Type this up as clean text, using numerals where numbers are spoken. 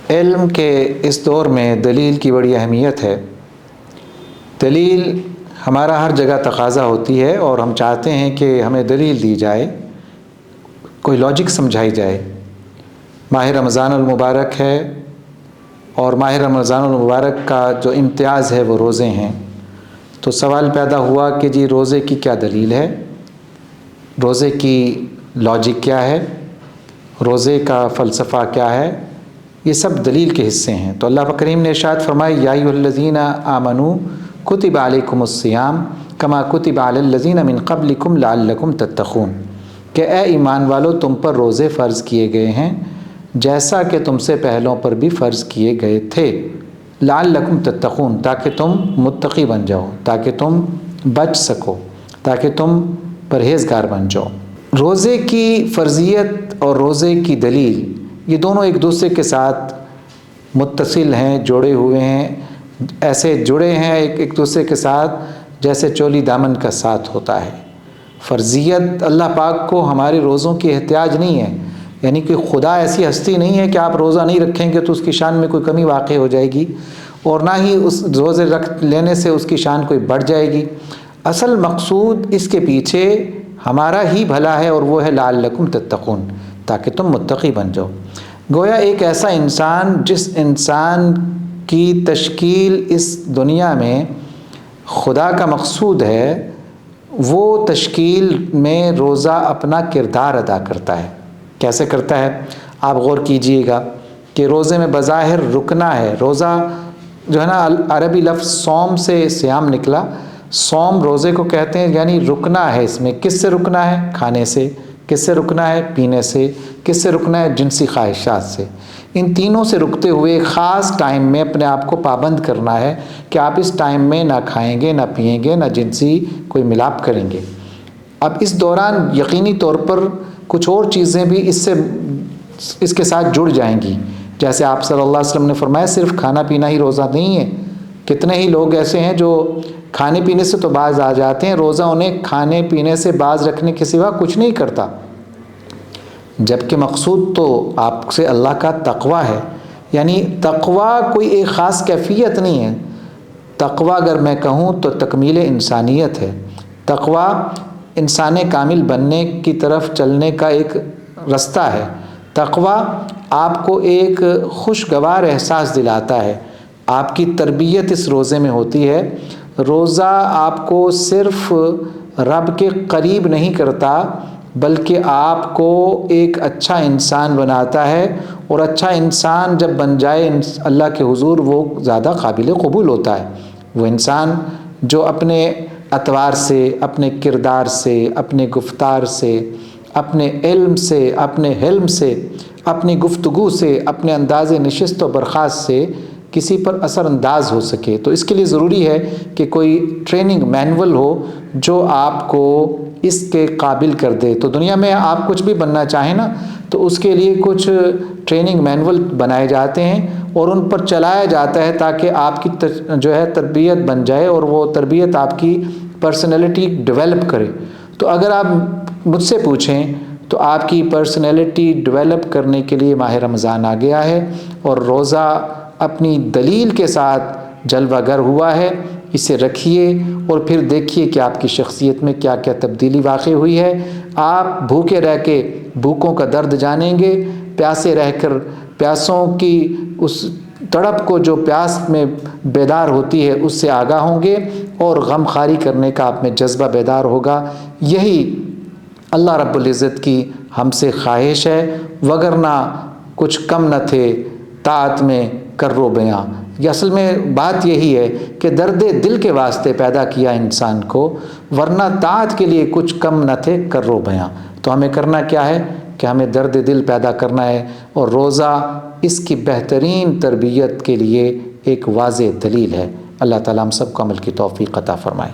علم کے اس دور میں دلیل کی بڑی اہمیت ہے۔ دلیل ہمارا ہر جگہ تقاضا ہوتی ہے اور ہم چاہتے ہیں کہ ہمیں دلیل دی جائے، کوئی لاجک سمجھائی جائے۔ ماہ رمضان المبارک ہے اور ماہ رمضان المبارک کا جو امتیاز ہے وہ روزے ہیں، تو سوال پیدا ہوا کہ جی روزے کی کیا دلیل ہے، روزے کی لاجک کیا ہے، روزے کا فلسفہ کیا ہے، یہ سب دلیل کے حصے ہیں۔ تو اللہ کریم نے ارشاد فرمایا یا ایھا الذین آمنوا کتب علیکم الصیام کما کتب علی الذین من قبلکم لعلکم تتقون، کہ اے ایمان والو تم پر روزے فرض کیے گئے ہیں جیسا کہ تم سے پہلوں پر بھی فرض کیے گئے تھے، لعلکم تتقون، تاکہ تم متقی بن جاؤ، تاکہ تم بچ سکو، تاکہ تم پرہیزگار بن جاؤ۔ روزے کی فرضیت اور روزے کی دلیل یہ دونوں ایک دوسرے کے ساتھ متصل ہیں، جڑے ہوئے ہیں، ایسے جڑے ہیں ایک دوسرے کے ساتھ جیسے چولی دامن کا ساتھ ہوتا ہے۔ فرضیت اللہ پاک کو ہمارے روزوں کی احتیاج نہیں ہے، یعنی کہ خدا ایسی ہستی نہیں ہے کہ آپ روزہ نہیں رکھیں گے تو اس کی شان میں کوئی کمی واقع ہو جائے گی، اور نہ ہی اس روزے رکھ لینے سے اس کی شان کوئی بڑھ جائے گی۔ اصل مقصود اس کے پیچھے ہمارا ہی بھلا ہے اور وہ ہے لعلکم تتقون، تاکہ تم متقی بن جاؤ۔ گویا ایک ایسا انسان جس انسان کی تشکیل اس دنیا میں خدا کا مقصود ہے، وہ تشکیل میں روزہ اپنا کردار ادا کرتا ہے۔ کیسے کرتا ہے؟ آپ غور کیجئے گا کہ روزے میں بظاہر رکنا ہے، روزہ جو ہے نا عربی لفظ صوم سے صیام نکلا، صوم روزے کو کہتے ہیں، یعنی رکنا ہے۔ اس میں کس سے رکنا ہے؟ کھانے سے۔ کس سے رکنا ہے؟ پینے سے۔ کس سے رکنا ہے؟ جنسی خواہشات سے۔ ان تینوں سے رکتے ہوئے ایک خاص ٹائم میں اپنے آپ کو پابند کرنا ہے کہ آپ اس ٹائم میں نہ کھائیں گے، نہ پئیں گے، نہ جنسی کوئی ملاپ کریں گے۔ اب اس دوران یقینی طور پر کچھ اور چیزیں بھی اس کے ساتھ جڑ جائیں گی، جیسے آپ صلی اللہ علیہ وسلم نے فرمایا صرف کھانا پینا ہی روزہ نہیں ہے۔ کتنے ہی لوگ ایسے ہیں جو کھانے پینے سے تو باز آ جاتے ہیں، روزہ انہیں کھانے پینے سے باز رکھنے کے سوا کچھ نہیں کرتا، جبکہ مقصود تو آپ سے اللہ کا تقویٰ ہے۔ یعنی تقویٰ کوئی ایک خاص کیفیت نہیں ہے، تقویٰ اگر میں کہوں تو تکمیل انسانیت ہے۔ تقویٰ انسان کامل بننے کی طرف چلنے کا ایک رستہ ہے۔ تقویٰ آپ کو ایک خوشگوار احساس دلاتا ہے۔ آپ کی تربیت اس روزے میں ہوتی ہے۔ روزہ آپ کو صرف رب کے قریب نہیں کرتا بلکہ آپ کو ایک اچھا انسان بناتا ہے، اور اچھا انسان جب بن جائے اللہ کے حضور وہ زیادہ قابل قبول ہوتا ہے۔ وہ انسان جو اپنے اطوار سے، اپنے کردار سے، اپنے گفتار سے، اپنے علم سے، اپنے حلم سے، اپنی گفتگو سے، اپنے انداز نشست و برخاست سے کسی پر اثر انداز ہو سکے، تو اس کے لیے ضروری ہے کہ کوئی ٹریننگ مینول ہو جو آپ کو اس کے قابل کر دے۔ تو دنیا میں آپ کچھ بھی بننا چاہیں نا تو اس کے لیے کچھ ٹریننگ مینول بنائے جاتے ہیں اور ان پر چلایا جاتا ہے تاکہ آپ کی جو ہے تربیت بن جائے اور وہ تربیت آپ کی پرسنالٹی ڈیولپ کرے۔ تو اگر آپ مجھ سے پوچھیں تو آپ کی پرسنالٹی ڈیولپ کرنے کے لیے ماہ رمضان آ گیا ہے، اور روزہ اپنی دلیل کے ساتھ جلوہ گر ہوا ہے۔ اسے رکھیے اور پھر دیکھیے کہ آپ کی شخصیت میں کیا کیا تبدیلی واقع ہوئی ہے۔ آپ بھوکے رہ کے بھوکوں کا درد جانیں گے، پیاسے رہ کر پیاسوں کی اس تڑپ کو جو پیاس میں بیدار ہوتی ہے اس سے آگاہ ہوں گے، اور غم خواری کرنے کا آپ میں جذبہ بیدار ہوگا۔ یہی اللہ رب العزت کی ہم سے خواہش ہے، وگرنہ کچھ کم نہ تھے طاعت میں کرو بیاں۔ یہ اصل میں بات یہی ہے کہ درد دل کے واسطے پیدا کیا انسان کو، ورنہ طاعت کے لیے کچھ کم نہ تھے کرو بیاں۔ تو ہمیں کرنا کیا ہے کہ ہمیں درد دل پیدا کرنا ہے، اور روزہ اس کی بہترین تربیت کے لیے ایک واضح دلیل ہے۔ اللہ تعالیٰ ہم سب کو عمل کی توفیق عطا فرمائے۔